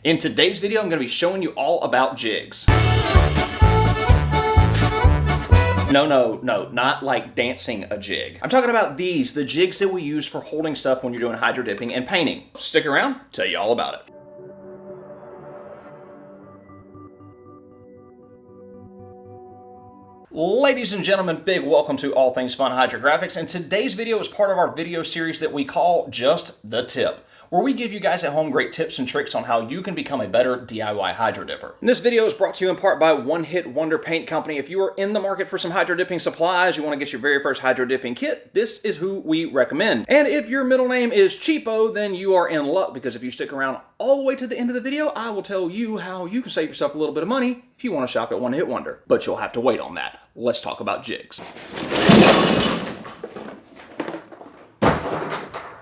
In today's video, I'm going to be showing you all about jigs. No, not like dancing a jig. I'm talking about these, the jigs that we use for holding stuff when you're doing hydro dipping and painting. Stick around, I'll tell you all about it. Ladies and gentlemen, big welcome to All Things Fun Hydrographics, and today's video is part of our video series that we call Just the Tip, where we give you guys at home great tips and tricks on how you can become a better DIY hydro dipper. And this video is brought to you in part by One Hit Wonder Paint Company. If you are in the market for some hydro dipping supplies, you want to get your very first hydro dipping kit, this is who we recommend. And if your middle name is Cheapo, then you are in luck, because if you stick around all the way to the end of the video, I will tell you how you can save yourself a little bit of money if you want to shop at One Hit Wonder. But you'll have to wait on that. Let's talk about jigs.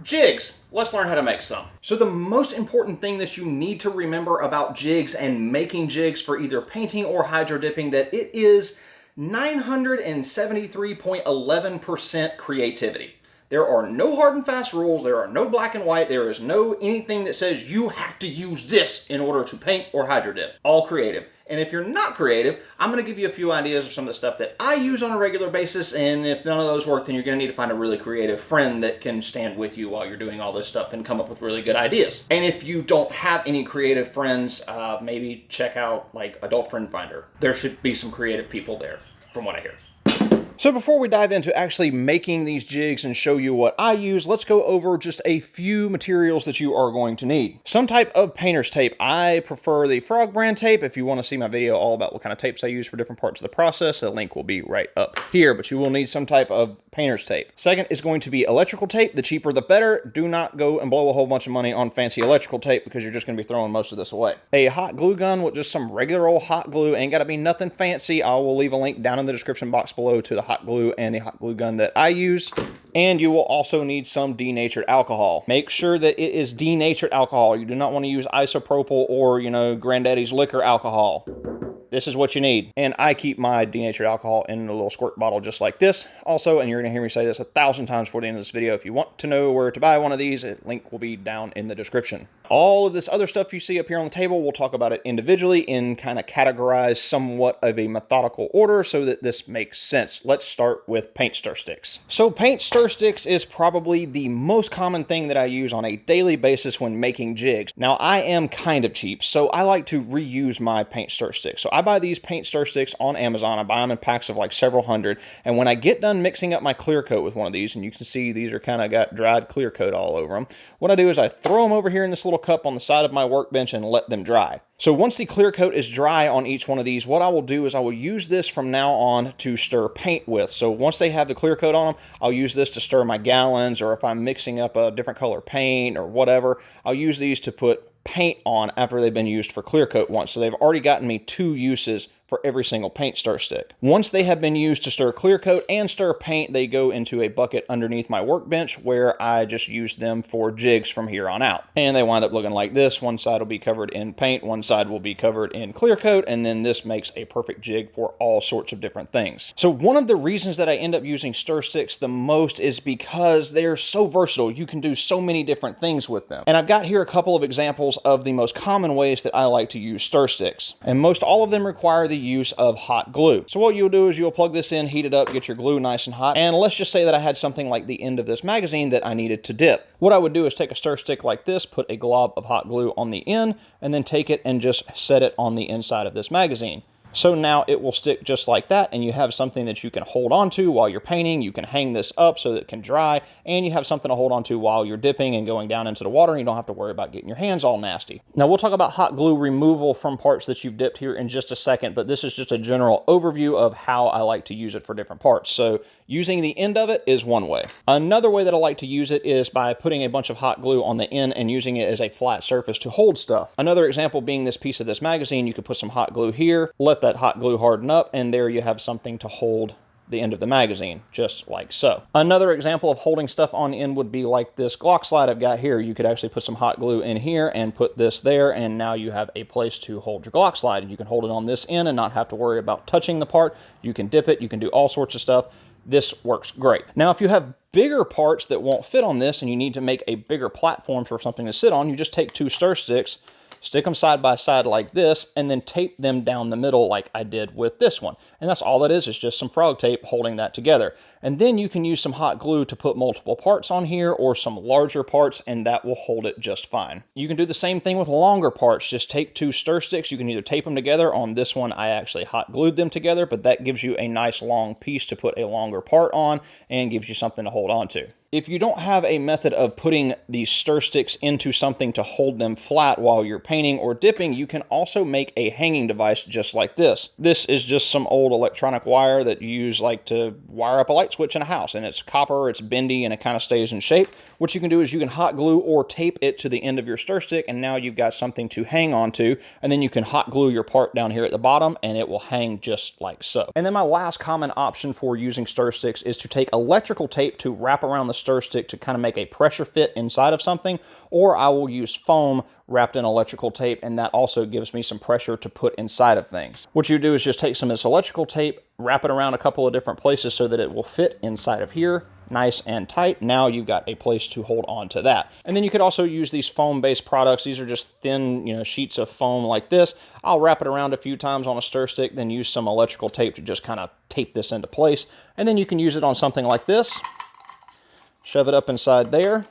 Jigs. Let's learn how to make some. So the most important thing that you need to remember about jigs and making jigs for either painting or hydro dipping, that it is 973.11% creativity. There are no hard and fast rules. There are no black and white. There is no anything that says you have to use this in order to paint or hydro dip. All creative. And if you're not creative, I'm going to give you a few ideas of some of the stuff that I use on a regular basis. And if none of those work, then you're going to need to find a really creative friend that can stand with you while you're doing all this stuff and come up with really good ideas. And if you don't have any creative friends, maybe check out like Adult Friend Finder. There should be some creative people there, from what I hear. So before we dive into actually making these jigs and show you what I use, let's go over just a few materials that you are going to need. Some type of painter's tape. I prefer the Frog brand tape. If you want to see my video all about what kind of tapes I use for different parts of the process, the link will be right up here, but you will need some type of painter's tape. Second is going to be electrical tape. The cheaper the better. Do not go and blow a whole bunch of money on fancy electrical tape, because you're just going to be throwing most of this away. A hot glue gun with just some regular old hot glue. Ain't got to be nothing fancy. I will leave a link down in the description box below to the hot glue and the hot glue gun that I use. And you will also need some denatured alcohol. Make sure that it is denatured alcohol. You do not want to use isopropyl or, granddaddy's liquor alcohol. This is what you need. And I keep my denatured alcohol in a little squirt bottle just like this. Also, and you're going to hear me say this 1,000 times before the end of this video, if you want to know where to buy one of these, a link will be down in the description. All of this other stuff you see up here on the table, we'll talk about it individually in kind of categorized somewhat of a methodical order so that this makes sense. Let's start with paint stir sticks. So paint stir sticks is probably the most common thing that I use on a daily basis when making jigs. Now, I am kind of cheap, so I like to reuse my paint stir sticks. So I buy these paint stir sticks on Amazon. I buy them in packs of like several hundred. And when I get done mixing up my clear coat with one of these, and you can see these are kind of got dried clear coat all over them, what I do is I throw them over here in this little cup on the side of my workbench and let them dry. So once the clear coat is dry on each one of these, what I will do is I will use this from now on to stir paint with. So once they have the clear coat on them, I'll use this to stir my gallons, or if I'm mixing up a different color paint or whatever, I'll use these to put paint on after they've been used for clear coat once. So they've already gotten me 2 uses for every single paint stir stick. Once they have been used to stir clear coat and stir paint, they go into a bucket underneath my workbench where I just use them for jigs from here on out. And they wind up looking like this. One side will be covered in paint, one side will be covered in clear coat, and then this makes a perfect jig for all sorts of different things. So one of the reasons that I end up using stir sticks the most is because they're so versatile. You can do so many different things with them. And I've got here a couple of examples of the most common ways that I like to use stir sticks. And most all of them require the use of hot glue. So what you'll do is you'll plug this in, heat it up, get your glue nice and hot. And let's just say that I had something like the end of this magazine that I needed to dip. What I would do is take a stir stick like this, put a glob of hot glue on the end, and then take it and just set it on the inside of this magazine. So now it will stick just like that, and you have something that you can hold on to while you're painting. You can hang this up so that it can dry, and you have something to hold on to while you're dipping and going down into the water, and you don't have to worry about getting your hands all nasty. Now, we'll talk about hot glue removal from parts that you've dipped here in just a second, but this is just a general overview of how I like to use it for different parts. So using the end of it is one way. Another way that I like to use it is by putting a bunch of hot glue on the end and using it as a flat surface to hold stuff. Another example being this piece of this magazine. You could put some hot glue here, let that hot glue harden up, and there you have something to hold the end of the magazine, just like so. Another example of holding stuff on the end would be like this Glock slide I've got here. You could actually put some hot glue in here and put this there, and now you have a place to hold your Glock slide. And you can hold it on this end and not have to worry about touching the part. You can dip it, you can do all sorts of stuff. This works great. Now, if you have bigger parts that won't fit on this and you need to make a bigger platform for something to sit on, you just take 2 stir sticks, stick them side by side like this, and then tape them down the middle like I did with this one. And that's all it is just some frog tape holding that together. And then you can use some hot glue to put multiple parts on here or some larger parts, and that will hold it just fine. You can do the same thing with longer parts. Just take 2 stir sticks. You can either tape them together. On this one, I actually hot glued them together, but that gives you a nice long piece to put a longer part on and gives you something to hold on to. If you don't have a method of putting these stir sticks into something to hold them flat while you're painting or dipping, you can also make a hanging device just like this. This is just some old electronic wire that you use like to wire up a light switch in a house, and it's copper, it's bendy, and it kind of stays in shape. What you can do is you can hot glue or tape it to the end of your stir stick, and now you've got something to hang on to, and then you can hot glue your part down here at the bottom, and it will hang just like so. And then my last common option for using stir sticks is to take electrical tape to wrap around the stir stick to kind of make a pressure fit inside of something, or I will use foam wrapped in electrical tape, and that also gives me some pressure to put inside of things. What you do is just take some of this electrical tape, wrap it around a couple of different places so that it will fit inside of here, nice and tight. Now you've got a place to hold on to that. And then you could also use these foam-based products. These are just thin, sheets of foam like this. I'll wrap it around a few times on a stir stick, then use some electrical tape to just kind of tape this into place. And then you can use it on something like this. Shove it up inside there,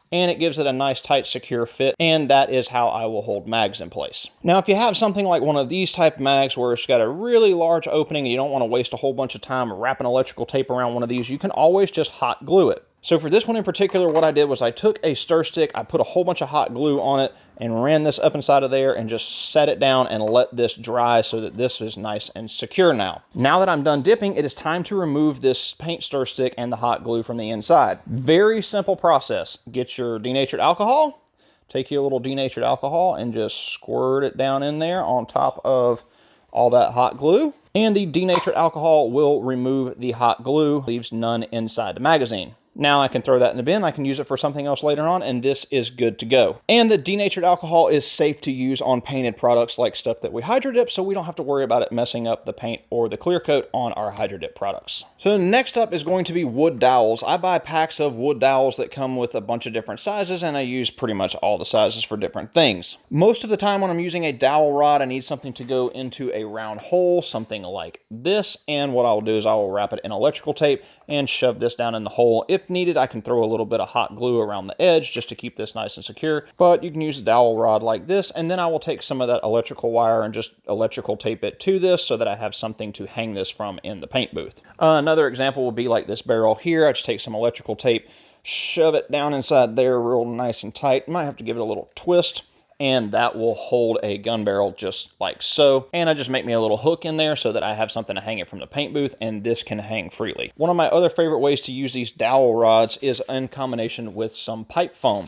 and it gives it a nice, tight, secure fit, and that is how I will hold mags in place. Now, if you have something like one of these type mags where it's got a really large opening and you don't want to waste a whole bunch of time wrapping electrical tape around one of these, you can always just hot glue it. So for this one in particular, what I did was I took a stir stick, I put a whole bunch of hot glue on it, and ran this up inside of there and just set it down and let this dry so that this is nice and secure now. Now that I'm done dipping, it is time to remove this paint stir stick and the hot glue from the inside. Very simple process. Get your denatured alcohol, take you a little denatured alcohol and just squirt it down in there on top of all that hot glue. And the denatured alcohol will remove the hot glue, leaves none inside the magazine. Now I can throw that in the bin, I can use it for something else later on, and this is good to go. And the denatured alcohol is safe to use on painted products like stuff that we hydro dip, so we don't have to worry about it messing up the paint or the clear coat on our hydro dip products. So next up is going to be wood dowels. I buy packs of wood dowels that come with a bunch of different sizes, and I use pretty much all the sizes for different things. Most of the time when I'm using a dowel rod, I need something to go into a round hole, something like this, and what I'll do is I will wrap it in electrical tape and shove this down in the hole. If needed, I can throw a little bit of hot glue around the edge just to keep this nice and secure, but you can use a dowel rod like this, and then I will take some of that electrical wire and just electrical tape it to this so that I have something to hang this from in the paint booth. Another example would be like this barrel here. I just take some electrical tape, shove it down inside there real nice and tight. Might have to give it a little twist, and that will hold a gun barrel just like so. And I just make me a little hook in there so that I have something to hang it from the paint booth, and this can hang freely. One of my other favorite ways to use these dowel rods is in combination with some pipe foam.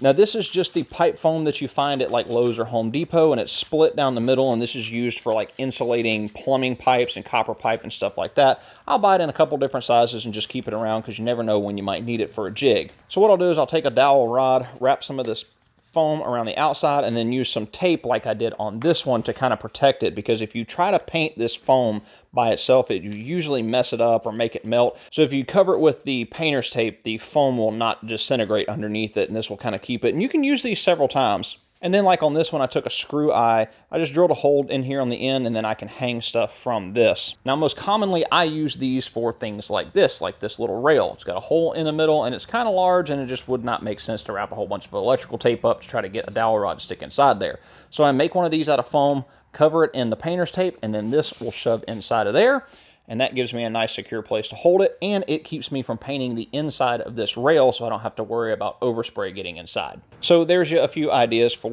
Now this is just the pipe foam that you find at like Lowe's or Home Depot, and it's split down the middle, and this is used for like insulating plumbing pipes and copper pipe and stuff like that. I'll buy it in a couple different sizes and just keep it around because you never know when you might need it for a jig. So what I'll do is I'll take a dowel rod, wrap some of this foam around the outside, and then use some tape like I did on this one to kind of protect it, because if you try to paint this foam by itself, you usually mess it up or make it melt. So if you cover it with the painter's tape, the foam will not disintegrate underneath it, and this will kind of keep it. And you can use these several times. And then like on this one, I took a screw eye, I just drilled a hole in here on the end, and then I can hang stuff from this. Now, most commonly, I use these for things like this little rail. It's got a hole in the middle, and it's kind of large, and it just would not make sense to wrap a whole bunch of electrical tape up to try to get a dowel rod to stick inside there. So I make one of these out of foam, cover it in the painter's tape, and then this will shove inside of there. And that gives me a nice secure place to hold it, and it keeps me from painting the inside of this rail so I don't have to worry about overspray getting inside. So there's a few ideas for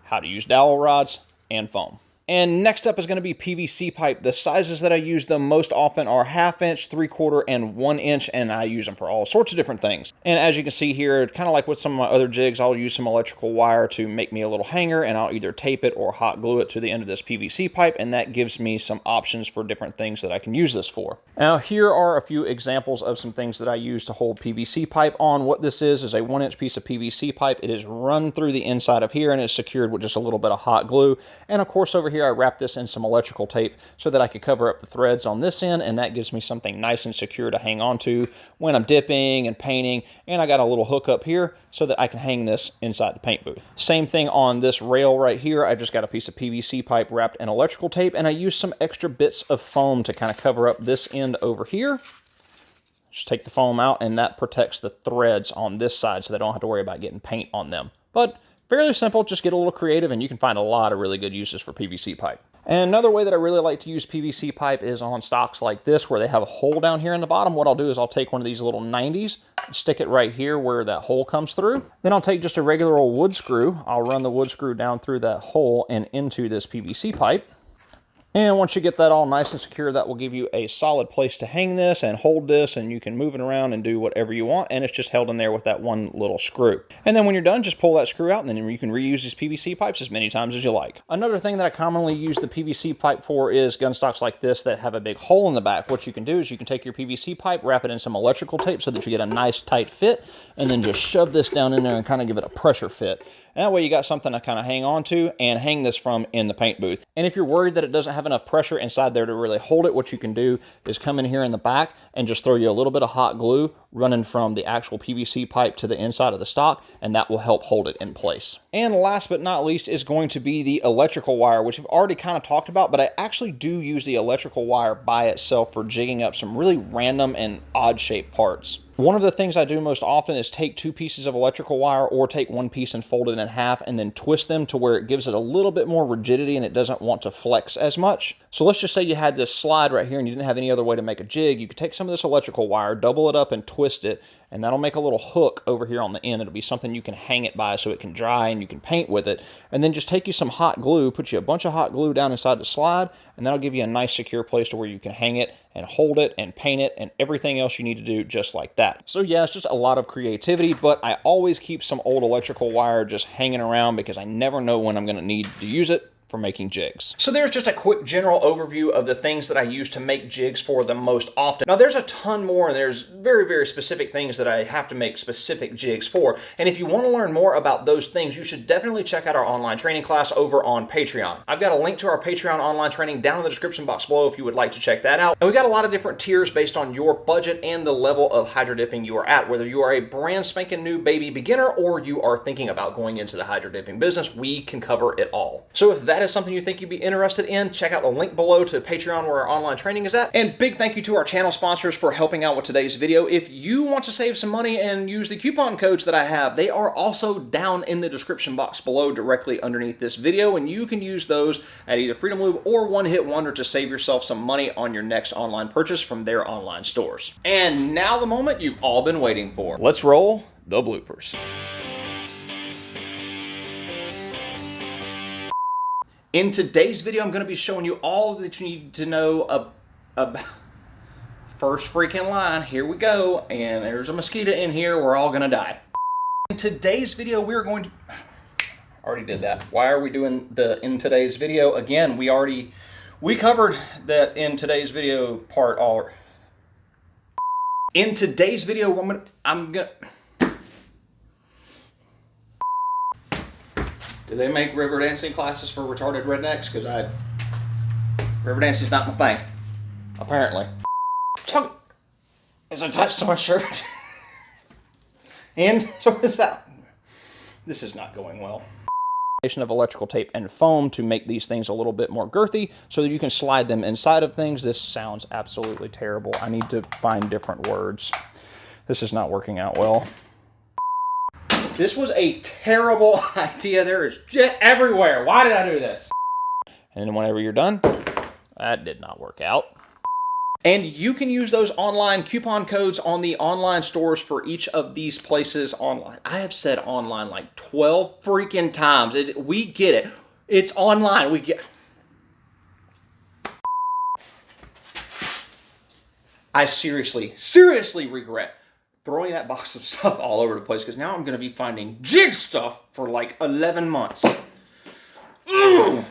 how to use dowel rods and foam. And next up is going to be PVC pipe. The sizes that I use the most often are 1/2 inch, 3/4, and 1 inch, and I use them for all sorts of different things. And as you can see here, kind of like with some of my other jigs, I'll use some electrical wire to make me a little hanger, and I'll either tape it or hot glue it to the end of this PVC pipe, and that gives me some options for different things that I can use this for. Now, here are a few examples of some things that I use to hold PVC pipe on. What this is a 1 inch piece of PVC pipe. It is run through the inside of here, and it's secured with just a little bit of hot glue. And of course, over here here, I wrapped this in some electrical tape so that I could cover up the threads on this end, and that gives me something nice and secure to hang on to when I'm dipping and painting. And I got a little hook up here so that I can hang this inside the paint booth. Same thing on this rail right here. I just got a piece of PVC pipe wrapped in electrical tape, and I used some extra bits of foam to kind of cover up this end over here. Just take the foam out, and that protects the threads on this side so they don't have to worry about getting paint on them. But fairly simple, just get a little creative, and you can find a lot of really good uses for PVC pipe. And another way that I really like to use PVC pipe is on stocks like this where they have a hole down here in the bottom. What I'll do is I'll take one of these little 90s, stick it right here where that hole comes through. Then I'll take just a regular old wood screw. I'll run the wood screw down through that hole and into this PVC pipe. And once you get that all nice and secure, that will give you a solid place to hang this and hold this, and you can move it around and do whatever you want, and it's just held in there with that one little screw. And then when you're done, just pull that screw out, and then you can reuse these PVC pipes as many times as you like. Another thing that I commonly use the PVC pipe for is gun stocks like this that have a big hole in the back. What you can do is you can take your PVC pipe, wrap it in some electrical tape so that you get a nice tight fit, and then just shove this down in there and kind of give it a pressure fit. And that way you got something to kind of hang on to and hang this from in the paint booth. And if you're worried that it doesn't have enough pressure inside there to really hold it, what you can do is come in here in the back and just throw you a little bit of hot glue running from the actual PVC pipe to the inside of the stock, and that will help hold it in place. And last but not least is going to be the electrical wire, which I've already kind of talked about, but I actually do use the electrical wire by itself for jigging up some really random and odd shaped parts. One of the things I do most often is take two pieces of electrical wire or take one piece and fold it in half and then twist them to where it gives it a little bit more rigidity and it doesn't want to flex as much. So let's just say you had this slide right here and you didn't have any other way to make a jig. You could take some of this electrical wire, double it up and twist it, and that'll make a little hook over here on the end. It'll be something you can hang it by so it can dry and you can paint with it. And then just take you some hot glue, put you a bunch of hot glue down inside the slide, and that'll give you a nice secure place to where you can hang it and hold it and paint it and everything else you need to do just like that. So yeah, it's just a lot of creativity, but I always keep some old electrical wire just hanging around because I never know when I'm gonna need to use it for making jigs. So there's just a quick general overview of the things that I use to make jigs for the most often. Now there's a ton more, and there's very, very specific things that I have to make specific jigs for. And if you want to learn more about those things, you should definitely check out our online training class over on Patreon. I've got a link to our Patreon online training down in the description box below if you would like to check that out. And we got a lot of different tiers based on your budget and the level of hydro dipping you are at. Whether you are a brand spanking new baby beginner or you are thinking about going into the hydro dipping business, we can cover it all. So if that is something you think you'd be interested in, check out the link below to Patreon where our online training is at. And big thank you to our channel sponsors for helping out with today's video. If you want to save some money and use the coupon codes that I have, they are also down in the description box below directly underneath this video, and you can use those at either Freedom Lube or One Hit Wonder to save yourself some money on your next online purchase from their online stores. And now the moment you've all been waiting for. Let's roll the bloopers. In today's video, I'm going to be showing you all that you need to know about first freaking line. Here we go. And there's a mosquito in here. We're all going to die. In today's video, we're going to... already did that. Why are we doing the in today's video? Again, we covered that in today's video part all. In today's video, I'm gonna do they make river dancing classes for retarded rednecks? Because river dancing's not my thing, apparently. Is attached to my shirt. And so is that. This is not going well. Of electrical tape and foam to make these things a little bit more girthy so that you can slide them inside of things. This sounds absolutely terrible. I need to find different words. This is not working out well. This was a terrible idea. There is shit everywhere. Why did I do this? And then whenever you're done, that did not work out. And you can use those online coupon codes on the online stores for each of these places online. I have said online like 12 freaking times. We get it. It's online. We get. I seriously regret throwing that box of stuff all over the place because now I'm going to be finding jig stuff for like 11 months. Ugh.